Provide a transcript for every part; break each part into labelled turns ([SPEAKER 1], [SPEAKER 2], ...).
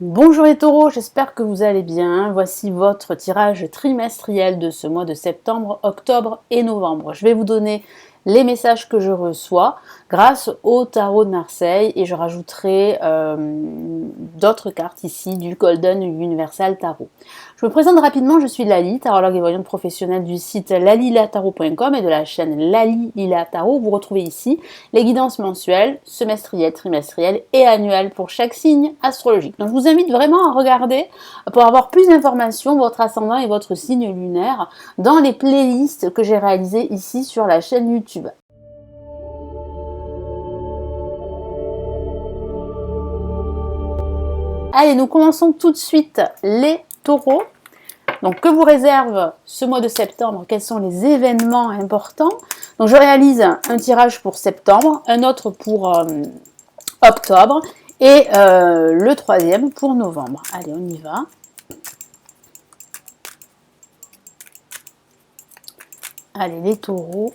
[SPEAKER 1] Bonjour les taureaux, j'espère que vous allez bien. Voici votre tirage trimestriel de ce mois de septembre, octobre et novembre. Je vais vous donner les messages que je reçois grâce au tarot de Marseille et je rajouterai d'autres cartes ici du Golden Universal Tarot. Je me présente rapidement, je suis Lali, tarologue et voyante professionnelle du site lalilatarot.com et de la chaîne Lali Lila Tarot. Vous retrouvez ici les guidances mensuelles, semestrielles, trimestrielles et annuelles pour chaque signe astrologique. Donc je vous invite vraiment à regarder pour avoir plus d'informations votre ascendant et votre signe lunaire dans les playlists que j'ai réalisées ici sur la chaîne YouTube. Allez, nous commençons tout de suite les taureaux. Donc, que vous réserve ce mois de septembre? Quels sont les événements importants? Donc, je réalise un tirage pour septembre, un autre pour octobre et le troisième pour novembre. Allez, on y va. Allez, les taureaux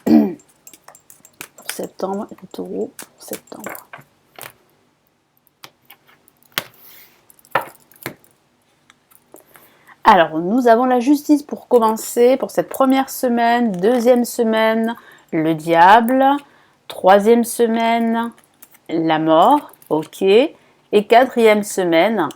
[SPEAKER 1] pour septembre, les taureaux pour septembre. Alors, nous avons la justice pour commencer, pour cette première semaine, deuxième semaine, le diable, troisième semaine, la mort, ok, et quatrième semaine,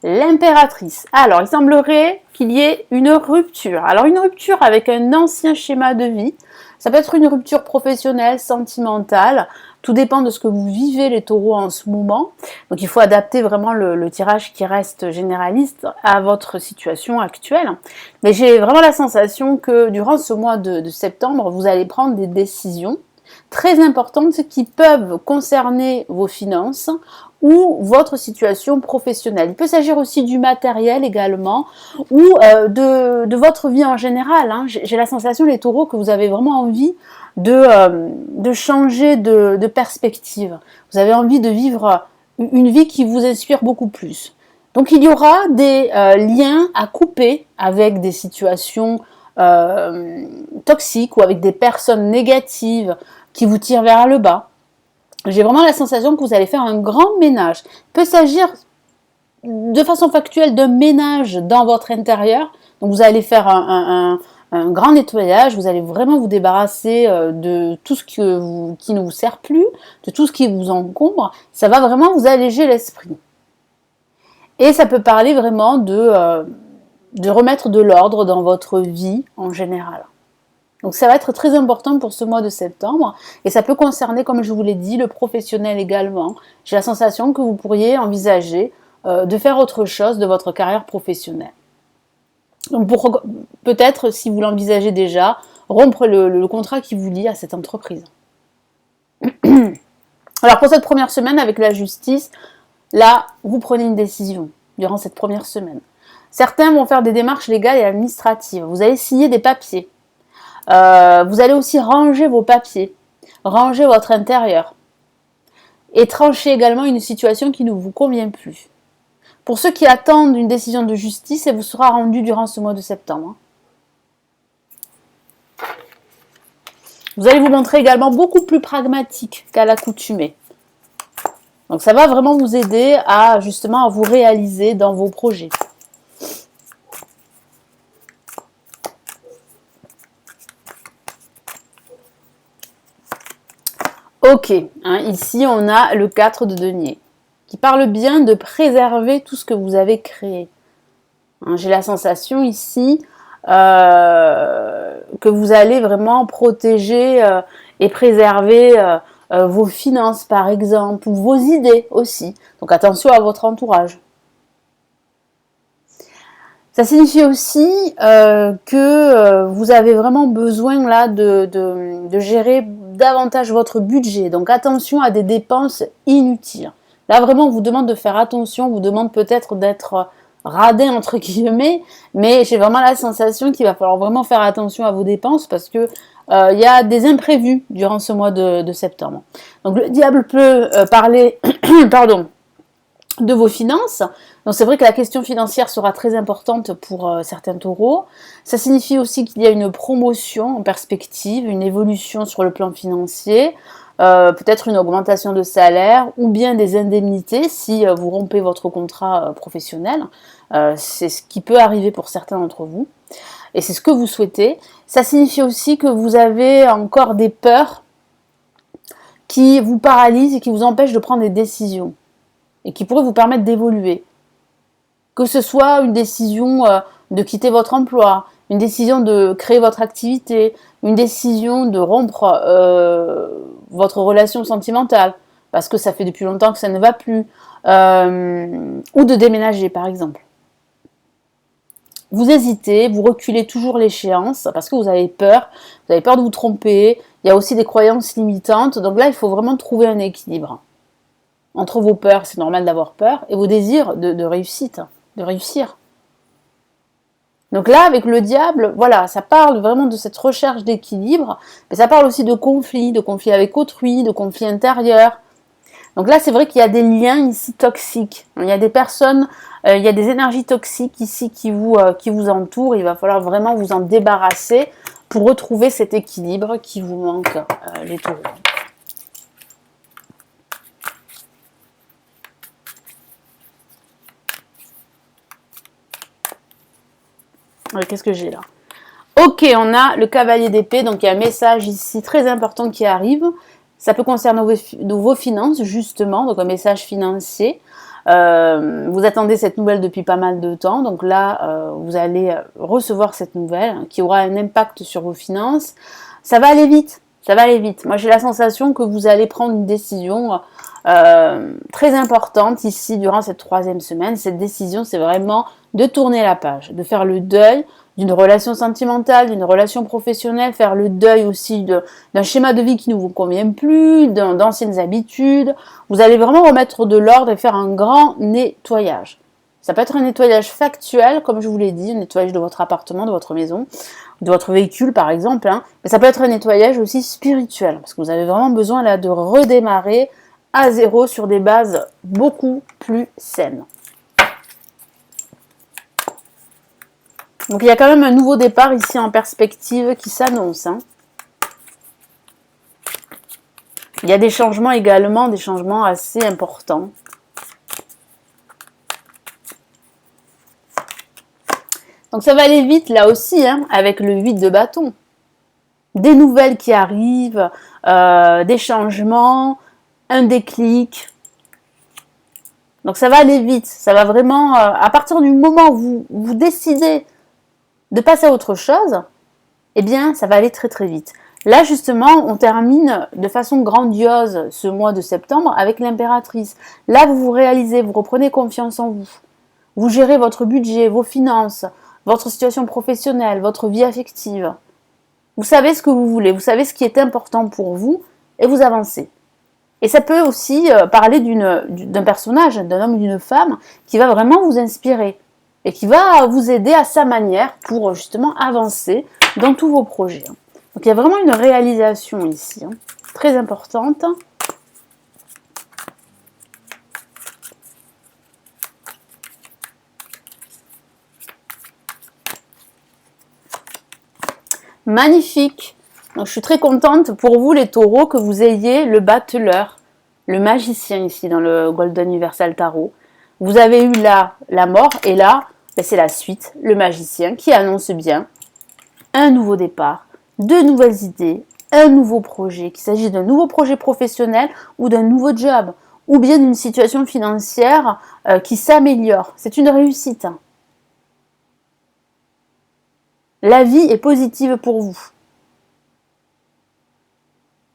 [SPEAKER 1] l'impératrice. Alors, il semblerait qu'il y ait une rupture. Alors, une rupture avec un ancien schéma de vie, ça peut être une rupture professionnelle, sentimentale, tout dépend de ce que vous vivez les taureaux en ce moment. Donc il faut adapter vraiment le tirage qui reste généraliste à votre situation actuelle. Mais j'ai vraiment la sensation que durant ce mois de septembre, vous allez prendre des décisions très importantes qui peuvent concerner vos finances ou votre situation professionnelle. Il peut s'agir aussi du matériel également ou de votre vie en général. J'ai la sensation, les taureaux, que vous avez vraiment envie de changer de perspective. Vous avez envie de vivre une vie qui vous inspire beaucoup plus. Donc il y aura des liens à couper avec des situations toxiques ou avec des personnes négatives qui vous tirent vers le bas. J'ai vraiment la sensation que vous allez faire un grand ménage. Il peut s'agir de façon factuelle d'un ménage dans votre intérieur. Donc vous allez faire un grand nettoyage, vous allez vraiment vous débarrasser de tout ce qui ne vous sert plus, de tout ce qui vous encombre. Ça va vraiment vous alléger l'esprit. Et ça peut parler vraiment de remettre de l'ordre dans votre vie en général. Donc ça va être très important pour ce mois de septembre et ça peut concerner, comme je vous l'ai dit, le professionnel également. J'ai la sensation que vous pourriez envisager de faire autre chose de votre carrière professionnelle. Donc peut-être, si vous l'envisagez déjà, rompre le contrat qui vous lie à cette entreprise. Alors pour cette première semaine avec la justice, là, vous prenez une décision durant cette première semaine. Certains vont faire des démarches légales et administratives. Vous allez signer des papiers. Vous allez aussi ranger vos papiers, ranger votre intérieur et trancher également une situation qui ne vous convient plus. Pour ceux qui attendent une décision de justice, elle vous sera rendue durant ce mois de septembre. Vous allez vous montrer également beaucoup plus pragmatique qu'à l'accoutumée. Donc ça va vraiment vous aider à justement à vous réaliser dans vos projets. Ok, ici on a le 4 de denier, qui parle bien de préserver tout ce que vous avez créé. J'ai la sensation ici que vous allez vraiment protéger et préserver vos finances par exemple, ou vos idées aussi. Donc attention à votre entourage. Ça signifie aussi que vous avez vraiment besoin là de gérer davantage votre budget. Donc attention à des dépenses inutiles. Là vraiment on vous demande de faire attention, on vous demande peut-être d'être radin entre guillemets, mais j'ai vraiment la sensation qu'il va falloir vraiment faire attention à vos dépenses parce que il y a des imprévus durant ce mois de septembre. Donc le diable peut parler pardon, de vos finances. Donc c'est vrai que la question financière sera très importante pour certains taureaux. Ça signifie aussi qu'il y a une promotion en perspective, une évolution sur le plan financier. peut-être une augmentation de salaire ou bien des indemnités si vous rompez votre contrat professionnel. C'est ce qui peut arriver pour certains d'entre vous et c'est ce que vous souhaitez. Ça signifie aussi que vous avez encore des peurs qui vous paralysent et qui vous empêchent de prendre des décisions et qui pourraient vous permettre d'évoluer. Que ce soit une décision de quitter votre emploi, une décision de créer votre activité, une décision de rompre votre relation sentimentale, parce que ça fait depuis longtemps que ça ne va plus, ou de déménager par exemple. Vous hésitez, vous reculez toujours l'échéance parce que vous avez peur de vous tromper, il y a aussi des croyances limitantes, donc là il faut vraiment trouver un équilibre entre vos peurs, c'est normal d'avoir peur, et vos désirs de réussite, de réussir. Donc là, avec le diable, voilà, ça parle vraiment de cette recherche d'équilibre, mais ça parle aussi de conflits avec autrui, de conflits intérieurs. Donc là, c'est vrai qu'il y a des liens ici toxiques. Il y a des personnes, il y a des énergies toxiques ici qui vous entourent. Il va falloir vraiment vous en débarrasser pour retrouver cet équilibre qui vous manque, les taureaux. Qu'est-ce que j'ai là? Ok, on a le cavalier d'épée, donc il y a un message ici très important qui arrive. Ça peut concerner vos finances, justement, donc un message financier. Vous attendez cette nouvelle depuis pas mal de temps, donc là, vous allez recevoir cette nouvelle qui aura un impact sur vos finances. Ça va aller vite, ça va aller vite. Moi, j'ai la sensation que vous allez prendre une décision très importante ici durant cette 3e semaine. Cette décision, c'est vraiment de tourner la page, de faire le deuil d'une relation sentimentale, d'une relation professionnelle, faire le deuil aussi d'un schéma de vie qui ne vous convient plus, d'anciennes habitudes. Vous allez vraiment remettre de l'ordre et faire un grand nettoyage. Ça peut être un nettoyage factuel, comme je vous l'ai dit, un nettoyage de votre appartement, de votre maison, de votre véhicule par exemple, hein. Mais ça peut être un nettoyage aussi spirituel, parce que vous avez vraiment besoin là de redémarrer à zéro sur des bases beaucoup plus saines. Donc il y a quand même un nouveau départ ici en perspective qui s'annonce, hein. Il y a des changements également, des changements assez importants. Donc ça va aller vite là aussi, hein, avec le 8 de bâton. Des nouvelles qui arrivent, des changements, un déclic. Donc ça va aller vite, ça va vraiment, à partir du moment où vous décidez de passer à autre chose, eh bien ça va aller très très vite. Là justement, on termine de façon grandiose ce mois de septembre avec l'impératrice. Là vous vous réalisez, vous reprenez confiance en vous. Vous gérez votre budget, vos finances, votre situation professionnelle, votre vie affective. Vous savez ce que vous voulez, vous savez ce qui est important pour vous et vous avancez. Et ça peut aussi parler d'un personnage, d'un homme ou d'une femme qui va vraiment vous inspirer et qui va vous aider à sa manière pour justement avancer dans tous vos projets. Donc il y a vraiment une réalisation ici, hein, très importante. Magnifique. Donc je suis très contente pour vous les taureaux que vous ayez le battleur, le magicien ici dans le Golden Universal Tarot. Vous avez eu là la mort et là ben, c'est la suite, le magicien qui annonce bien un nouveau départ, de nouvelles idées, un nouveau projet, qu'il s'agisse d'un nouveau projet professionnel ou d'un nouveau job, ou bien d'une situation financière qui s'améliore. C'est une réussite. Hein. La vie est positive pour vous.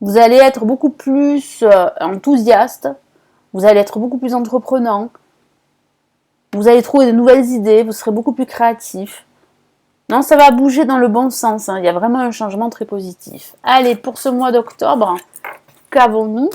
[SPEAKER 1] Vous allez être beaucoup plus enthousiaste, vous allez être beaucoup plus entreprenant, vous allez trouver de nouvelles idées, vous serez beaucoup plus créatif. Non, ça va bouger dans le bon sens, hein. Il y a vraiment un changement très positif. Allez, pour ce mois d'octobre, qu'avons-nous ?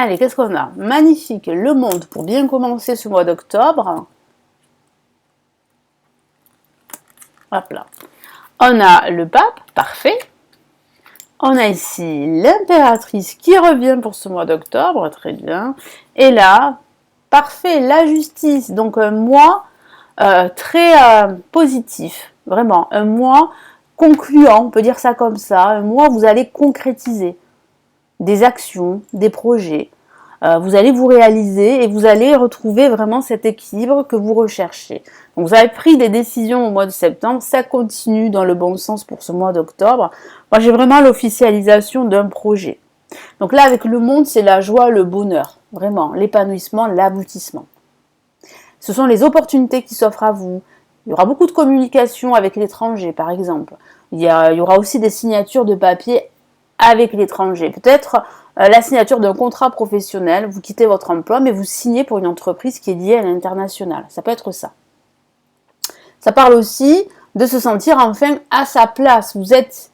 [SPEAKER 1] Allez, qu'est-ce qu'on a? Magnifique, le monde pour bien commencer ce mois d'octobre. Hop là. On a le pape, parfait. On a ici l'impératrice qui revient pour ce mois d'octobre, très bien. Et là, parfait, la justice, donc un mois très positif, vraiment, un mois concluant, on peut dire ça comme ça, un mois où vous allez concrétiser des actions, des projets, vous allez vous réaliser et vous allez retrouver vraiment cet équilibre que vous recherchez. Donc vous avez pris des décisions au mois de septembre, ça continue dans le bon sens pour ce mois d'octobre. Moi j'ai vraiment l'officialisation d'un projet. Donc là avec le monde c'est la joie, le bonheur, vraiment, l'épanouissement, l'aboutissement. Ce sont les opportunités qui s'offrent à vous. Il y aura beaucoup de communication avec l'étranger par exemple. Il y aura aussi des signatures de papier avec l'étranger. Peut-être la signature d'un contrat professionnel, vous quittez votre emploi, mais vous signez pour une entreprise qui est liée à l'international. Ça peut être ça. Ça parle aussi de se sentir enfin à sa place. Vous êtes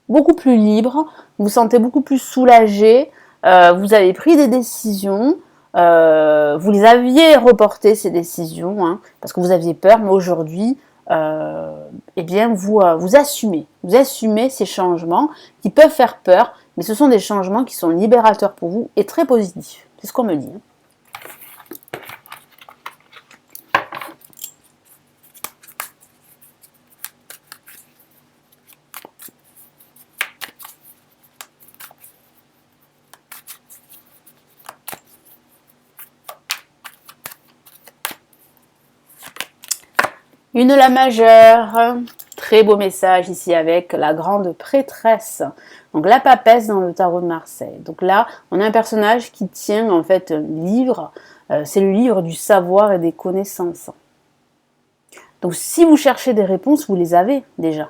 [SPEAKER 1] beaucoup plus libre, vous vous sentez beaucoup plus soulagé, vous avez pris des décisions, vous les aviez reportées ces décisions, hein, parce que vous aviez peur, mais aujourd'hui, eh bien vous assumez ces changements qui peuvent faire peur, mais ce sont des changements qui sont libérateurs pour vous et très positifs. C'est ce qu'on me dit. Une la majeure, très beau message ici avec la grande prêtresse, donc la papesse dans le tarot de Marseille. Donc là, on a un personnage qui tient en fait un livre, c'est le livre du savoir et des connaissances. Donc si vous cherchez des réponses, vous les avez déjà.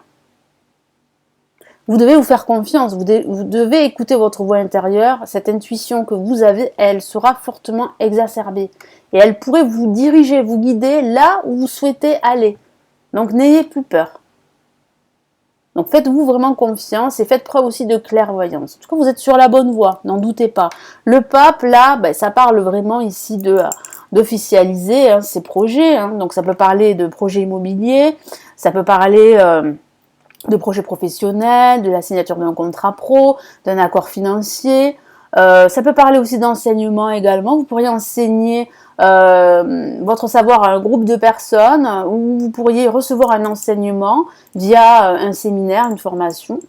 [SPEAKER 1] Vous devez vous faire confiance, vous devez écouter votre voix intérieure, cette intuition que vous avez, elle sera fortement exacerbée. Et elle pourrait vous diriger, vous guider là où vous souhaitez aller. Donc n'ayez plus peur. Donc faites-vous vraiment confiance et faites preuve aussi de clairvoyance. En tout cas, vous êtes sur la bonne voie, n'en doutez pas. Le pape, là, ça parle vraiment ici d'officialiser ces projets. Hein. Donc ça peut parler de projets immobiliers, ça peut parler de projets professionnels, de la signature d'un contrat pro, d'un accord financier. Ça peut parler aussi d'enseignement également. Vous pourriez enseigner votre savoir à un groupe de personnes ou vous pourriez recevoir un enseignement via un séminaire, une formation.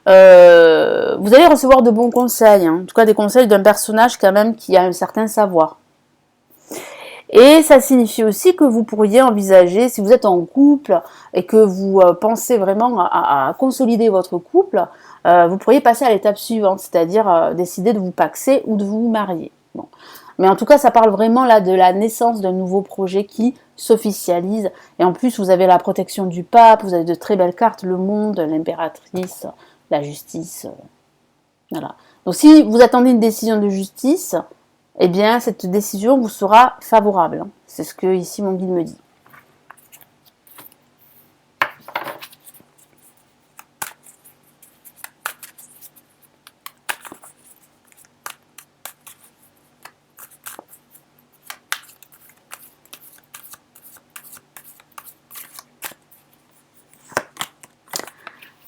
[SPEAKER 1] Vous allez recevoir de bons conseils, hein. En tout cas des conseils d'un personnage quand même qui a un certain savoir. Et ça signifie aussi que vous pourriez envisager, si vous êtes en couple et que vous pensez vraiment à consolider votre couple, vous pourriez passer à l'étape suivante, c'est-à-dire décider de vous paxer ou de vous marier. Bon. Mais en tout cas, ça parle vraiment là de la naissance d'un nouveau projet qui s'officialise. Et en plus, vous avez la protection du pape, vous avez de très belles cartes, le monde, l'impératrice, la justice. Voilà. Donc si vous attendez une décision de justice, eh bien, cette décision vous sera favorable. C'est ce que ici mon guide me dit.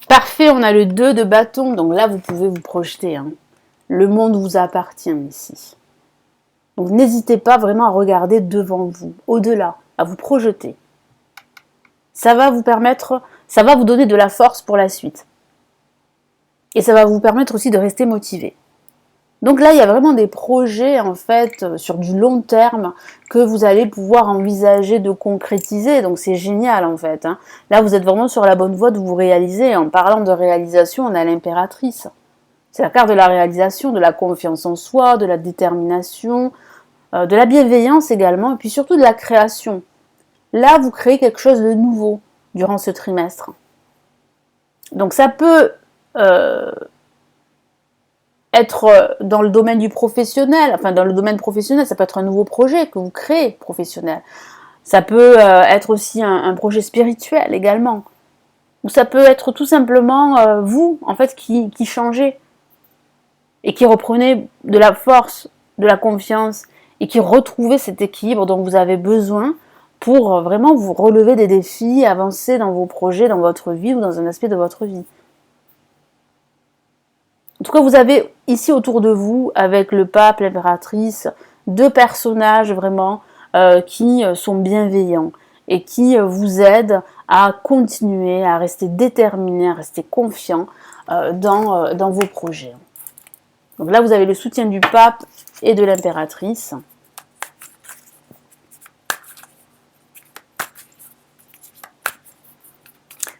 [SPEAKER 1] Parfait, on a le 2 de bâton, donc là vous pouvez vous projeter. Hein. Le monde vous appartient ici. Donc n'hésitez pas vraiment à regarder devant vous, au-delà, à vous projeter. Ça va vous permettre, ça va vous donner de la force pour la suite. Et ça va vous permettre aussi de rester motivé. Donc là, il y a vraiment des projets en fait sur du long terme que vous allez pouvoir envisager de concrétiser. Donc c'est génial en fait. Hein. Là, vous êtes vraiment sur la bonne voie de vous réaliser. En parlant de réalisation, on a l'impératrice. C'est la carte de la réalisation, de la confiance en soi, de la détermination, de la bienveillance également, et puis surtout de la création. Là, vous créez quelque chose de nouveau durant ce trimestre. Donc ça peut être dans le domaine du professionnel, enfin dans le domaine professionnel, ça peut être un nouveau projet que vous créez professionnel. Ça peut être aussi un projet spirituel également. Ou ça peut être tout simplement vous, en fait, qui changez et qui reprenez de la force, de la confiance et qui retrouvez cet équilibre dont vous avez besoin pour vraiment vous relever des défis, avancer dans vos projets, dans votre vie ou dans un aspect de votre vie. En tout cas, vous avez ici autour de vous, avec le pape, l'impératrice, deux personnages vraiment qui sont bienveillants et qui vous aident à continuer, à rester déterminé, à rester confiant dans vos projets. Donc là, vous avez le soutien du pape et de l'impératrice.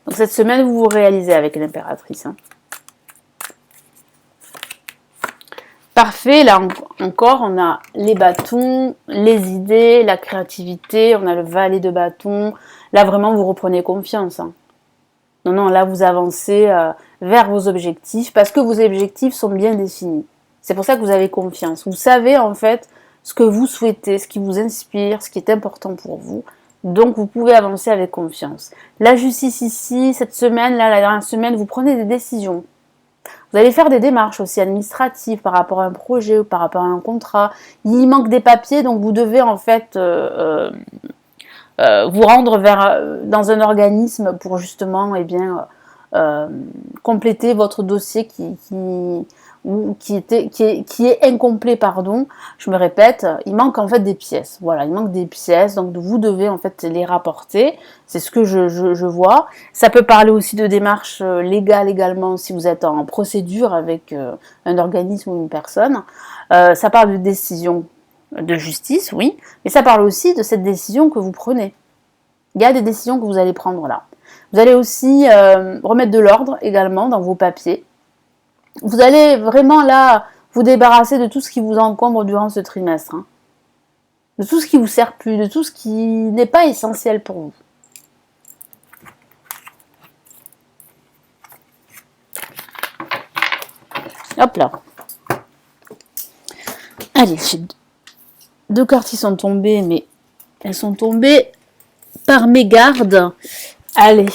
[SPEAKER 1] Donc cette semaine, vous vous réalisez avec l'impératrice. Parfait, là encore, on a les bâtons, les idées, la créativité, on a le valet de bâtons. Là, vraiment, vous reprenez confiance. Non, non, là, vous avancez vers vos objectifs parce que vos objectifs sont bien définis. C'est pour ça que vous avez confiance. Vous savez, en fait, ce que vous souhaitez, ce qui vous inspire, ce qui est important pour vous. Donc, vous pouvez avancer avec confiance. La justice ici, cette semaine, là, la dernière semaine, vous prenez des décisions. Vous allez faire des démarches aussi administratives par rapport à un projet ou par rapport à un contrat. Il manque des papiers, donc vous devez en fait vous rendre dans un organisme pour justement compléter votre dossier qui est incomplet, pardon. Je me répète, il manque en fait des pièces. Voilà, il manque des pièces, donc vous devez en fait les rapporter. C'est ce que je vois. Ça peut parler aussi de démarches légales également si vous êtes en procédure avec un organisme ou une personne. Ça parle de décision de justice, oui, mais ça parle aussi de cette décision que vous prenez. Il y a des décisions que vous allez prendre là. Vous allez aussi remettre de l'ordre également dans vos papiers. Vous allez vraiment là vous débarrasser de tout ce qui vous encombre durant ce trimestre. De tout ce qui vous sert plus, de tout ce qui n'est pas essentiel pour vous. Hop là. Allez, j'ai deux cartes qui sont tombées, mais elles sont tombées par mégarde. Allez.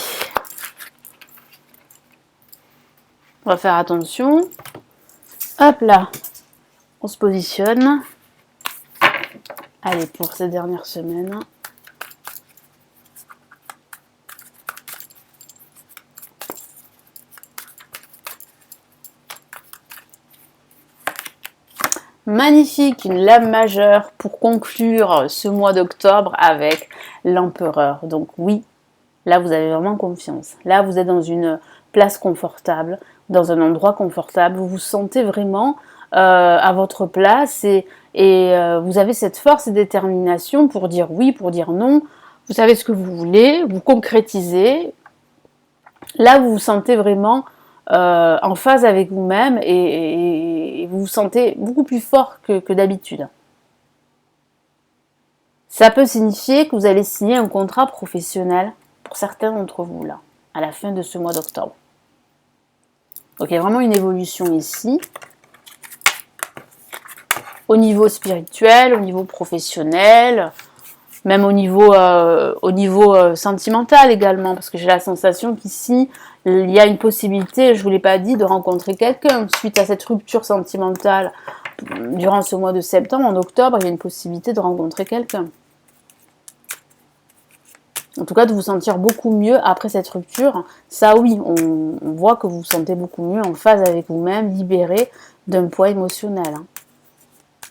[SPEAKER 1] On va faire attention. Hop là. On se positionne. Allez, pour ces dernières semaines. Magnifique, une lame majeure pour conclure ce mois d'octobre avec l'empereur. Donc oui, là vous avez vraiment confiance. Là vous êtes dans une place confortable, dans un endroit confortable. Vous vous sentez vraiment à votre place et vous avez cette force et détermination pour dire oui, pour dire non. Vous savez ce que vous voulez, vous concrétisez. Là vous vous sentez vraiment en phase avec vous-même et vous vous sentez beaucoup plus fort que d'habitude. Ça peut signifier que vous allez signer un contrat professionnel pour certains d'entre vous là, à la fin de ce mois d'octobre. Donc il y a vraiment une évolution ici, au niveau spirituel, au niveau professionnel, même au niveau sentimental également, parce que j'ai la sensation qu'ici, il y a une possibilité, je ne vous l'ai pas dit, de rencontrer quelqu'un. Suite à cette rupture sentimentale, durant ce mois de septembre, en octobre, il y a une possibilité de rencontrer quelqu'un. En tout cas, de vous sentir beaucoup mieux après cette rupture. Ça, oui, on voit que vous vous sentez beaucoup mieux, en phase avec vous-même, libéré d'un poids émotionnel.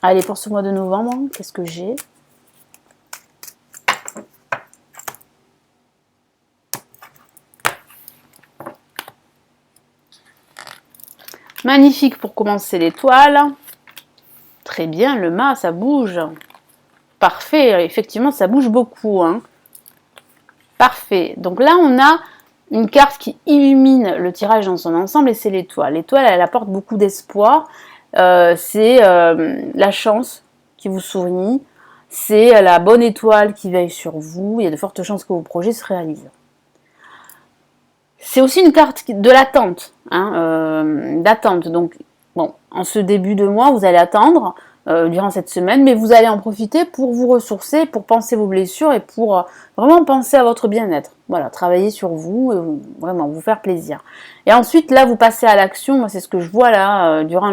[SPEAKER 1] Allez, pour ce mois de novembre, qu'est-ce que j'ai ? Magnifique pour commencer l'étoile. Très bien, le mât, ça bouge. Parfait, effectivement, ça bouge beaucoup. Parfait. Donc là, on a une carte qui illumine le tirage dans son ensemble et c'est l'étoile. L'étoile, elle apporte beaucoup d'espoir. C'est la chance qui vous sourit. C'est la bonne étoile qui veille sur vous. Il y a de fortes chances que vos projets se réalisent. C'est aussi une carte de l'attente, d'attente. Donc, bon, en ce début de mois, vous allez attendre durant cette semaine, mais vous allez en profiter pour vous ressourcer, pour penser vos blessures et pour vraiment penser à votre bien-être. Voilà, travailler sur vous, et vraiment vous faire plaisir. Et ensuite, là, vous passez à l'action. Moi, c'est ce que je vois là, durant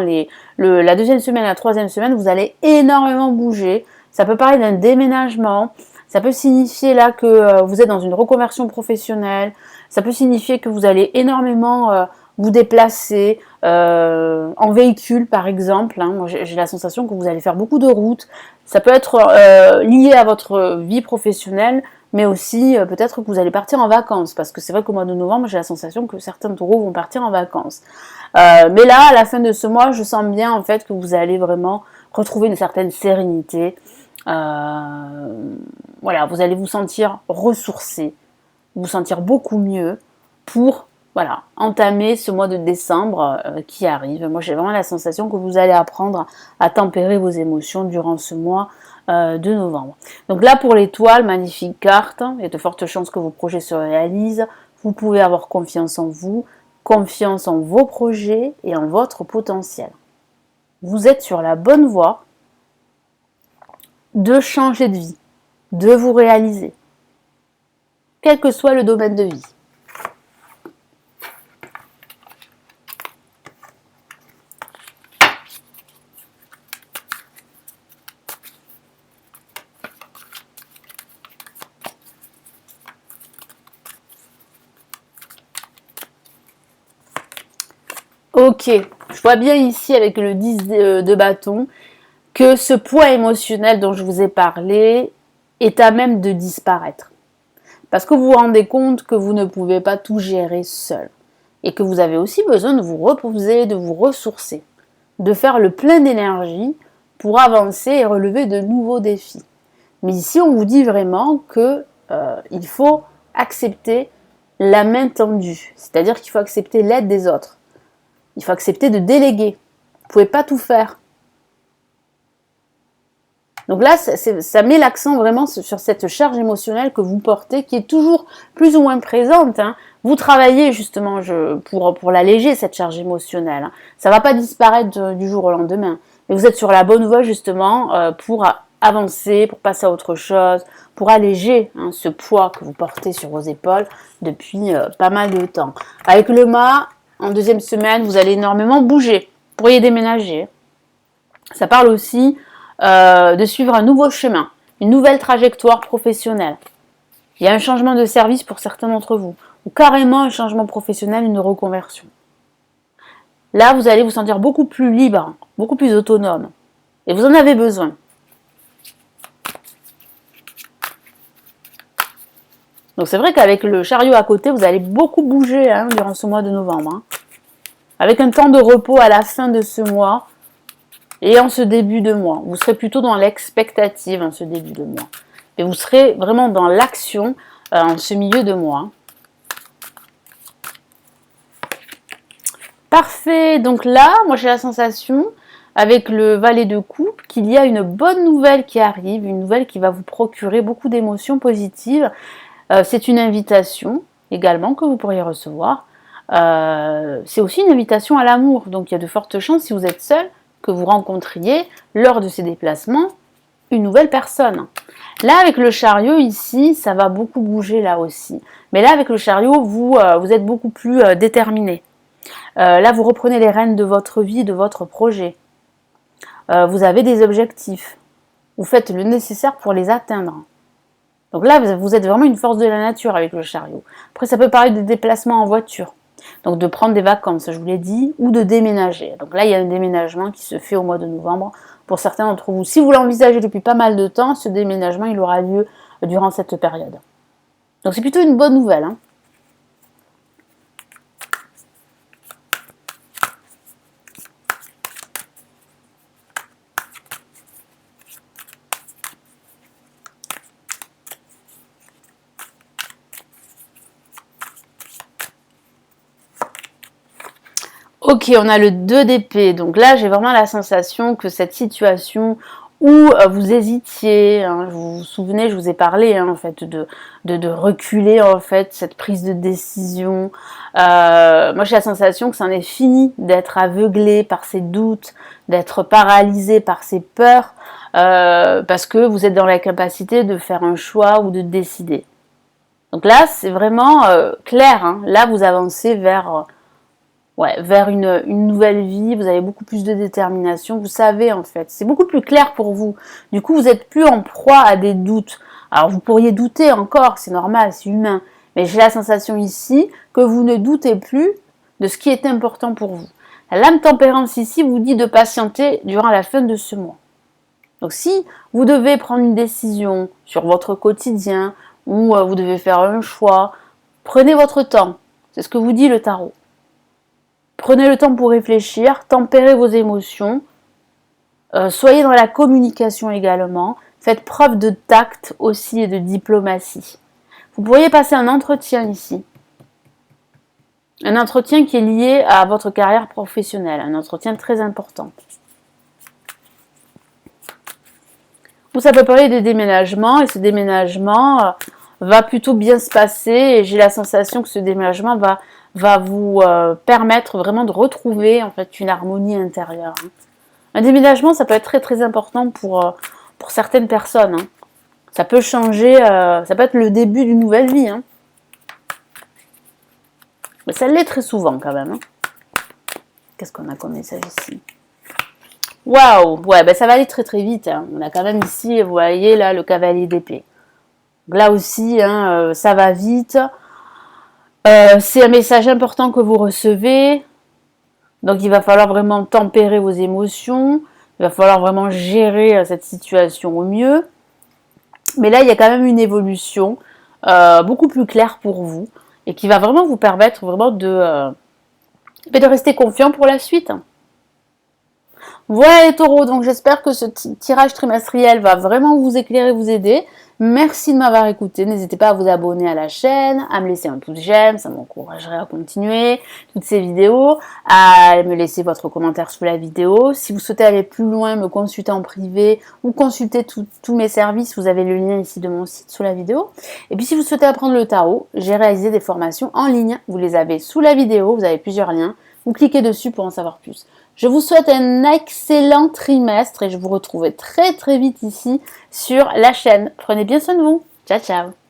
[SPEAKER 1] la deuxième semaine et la troisième semaine, vous allez énormément bouger. Ça peut parler d'un déménagement, ça peut signifier là que vous êtes dans une reconversion professionnelle, ça peut signifier que vous allez énormément vous déplacer en véhicule par exemple. Hein. Moi, j'ai la sensation que vous allez faire beaucoup de routes. Ça peut être lié à votre vie professionnelle, mais aussi peut-être que vous allez partir en vacances, parce que c'est vrai qu'au mois de novembre, j'ai la sensation que certains taureaux vont partir en vacances. Mais là, à la fin de ce mois, je sens bien en fait que vous allez vraiment retrouver une certaine sérénité. Voilà, vous allez vous sentir ressourcé, vous sentir beaucoup mieux pour entamer ce mois de décembre qui arrive. Moi, j'ai vraiment la sensation que vous allez apprendre à tempérer vos émotions durant ce mois de novembre. Donc là, pour l'étoile, magnifique carte. Il y a de fortes chances que vos projets se réalisent. Vous pouvez avoir confiance en vous, confiance en vos projets et en votre potentiel. Vous êtes sur la bonne voie de changer de vie, de vous réaliser, quel que soit le domaine de vie. Ok, je vois bien ici avec le 10 de bâton que ce poids émotionnel dont je vous ai parlé est à même de disparaître. Parce que vous vous rendez compte que vous ne pouvez pas tout gérer seul. Et que vous avez aussi besoin de vous reposer, de vous ressourcer, de faire le plein d'énergie pour avancer et relever de nouveaux défis. Mais ici, on vous dit vraiment que il faut accepter la main tendue. C'est-à-dire qu'il faut accepter l'aide des autres. Il faut accepter de déléguer. Vous ne pouvez pas tout faire. Donc là, ça met l'accent vraiment sur cette charge émotionnelle que vous portez, qui est toujours plus ou moins présente. Hein. Vous travaillez justement pour l'alléger, cette charge émotionnelle. Hein. Ça ne va pas disparaître du jour au lendemain. Mais vous êtes sur la bonne voie justement pour avancer, pour passer à autre chose, pour alléger ce poids que vous portez sur vos épaules depuis pas mal de temps. Avec le mât, en deuxième semaine, vous allez énormément bouger. Vous pourriez déménager. Ça parle aussi de suivre un nouveau chemin, une nouvelle trajectoire professionnelle. Il y a un changement de service pour certains d'entre vous, ou carrément un changement professionnel, une reconversion. Là, vous allez vous sentir beaucoup plus libre, beaucoup plus autonome. Et vous en avez besoin. Donc c'est vrai qu'avec le chariot à côté, vous allez beaucoup bouger durant ce mois de novembre. Avec un temps de repos à la fin de ce mois et en ce début de mois. Vous serez plutôt dans l'expectative en ce début de mois. Et vous serez vraiment dans l'action en ce milieu de mois. Parfait. Donc là, moi j'ai la sensation, avec le valet de coupe, qu'il y a une bonne nouvelle qui arrive, une nouvelle qui va vous procurer beaucoup d'émotions positives. C'est une invitation également que vous pourriez recevoir. C'est aussi une invitation à l'amour. Donc il y a de fortes chances, si vous êtes seul, que vous rencontriez lors de ces déplacements une nouvelle personne. Là, avec le chariot ici, ça va beaucoup bouger là aussi. Mais là, avec le chariot, vous êtes beaucoup plus déterminé. Là, vous reprenez les rênes de votre vie, de votre projet. Vous avez des objectifs. Vous faites le nécessaire pour les atteindre. Donc là, vous êtes vraiment une force de la nature avec le chariot. Après, ça peut parler de déplacement en voiture. Donc de prendre des vacances, je vous l'ai dit, ou de déménager. Donc là, il y a un déménagement qui se fait au mois de novembre pour certains d'entre vous. Si vous l'envisagez depuis pas mal de temps, ce déménagement, il aura lieu durant cette période. Donc c'est plutôt une bonne nouvelle. Hein. Ok, on a le 2 d'épée. Donc là, j'ai vraiment la sensation que cette situation ou vous hésitiez, hein, vous vous souvenez, je vous ai parlé en fait de reculer en fait cette prise de décision. Moi j'ai la sensation que c'en est fini d'être aveuglé par ces doutes, d'être paralysé par ces peurs, parce que vous êtes dans la capacité de faire un choix ou de décider. Donc là c'est vraiment clair, hein. Là vous avancez vers vers une nouvelle vie, vous avez beaucoup plus de détermination, vous savez en fait, c'est beaucoup plus clair pour vous. Du coup, vous n'êtes plus en proie à des doutes. Alors vous pourriez douter encore, c'est normal, c'est humain, mais j'ai la sensation ici que vous ne doutez plus de ce qui est important pour vous. La lame tempérance ici vous dit de patienter durant la fin de ce mois. Donc si vous devez prendre une décision sur votre quotidien ou vous devez faire un choix, prenez votre temps. C'est ce que vous dit le tarot. Prenez le temps pour réfléchir, tempérez vos émotions, soyez dans la communication également, faites preuve de tact aussi et de diplomatie. Vous pourriez passer un entretien ici. Un entretien qui est lié à votre carrière professionnelle, un entretien très important. Ou ça peut parler des déménagements, et ce déménagement va plutôt bien se passer, et j'ai la sensation que ce déménagement va vous permettre vraiment de retrouver en fait une harmonie intérieure. Un déménagement, ça peut être très très important pour certaines personnes. Hein. Ça peut changer, ça peut être le début d'une nouvelle vie. Hein. Mais ça l'est très souvent quand même. Hein. Qu'est-ce qu'on a comme message ici? Waouh, ouais, ben ça va aller très très vite. Hein. On a quand même ici, vous voyez là, le cavalier d'épée. Là aussi, hein, ça va vite. C'est un message important que vous recevez. Donc il va falloir vraiment tempérer vos émotions. Il va falloir vraiment gérer cette situation au mieux. Mais là, il y a quand même une évolution beaucoup plus claire pour vous et qui va vraiment vous permettre vraiment de rester confiant pour la suite. Voilà les taureaux, donc j'espère que ce tirage trimestriel va vraiment vous éclairer, vous aider. Merci de m'avoir écouté, n'hésitez pas à vous abonner à la chaîne, à me laisser un pouce j'aime, ça m'encouragerait à continuer toutes ces vidéos, à me laisser votre commentaire sous la vidéo. Si vous souhaitez aller plus loin, me consulter en privé ou consulter tous mes services, vous avez le lien ici de mon site sous la vidéo. Et puis si vous souhaitez apprendre le tarot, j'ai réalisé des formations en ligne, vous les avez sous la vidéo, vous avez plusieurs liens, vous cliquez dessus pour en savoir plus. Je vous souhaite un excellent trimestre et je vous retrouve très très vite ici sur la chaîne. Prenez bien soin de vous. Ciao ciao.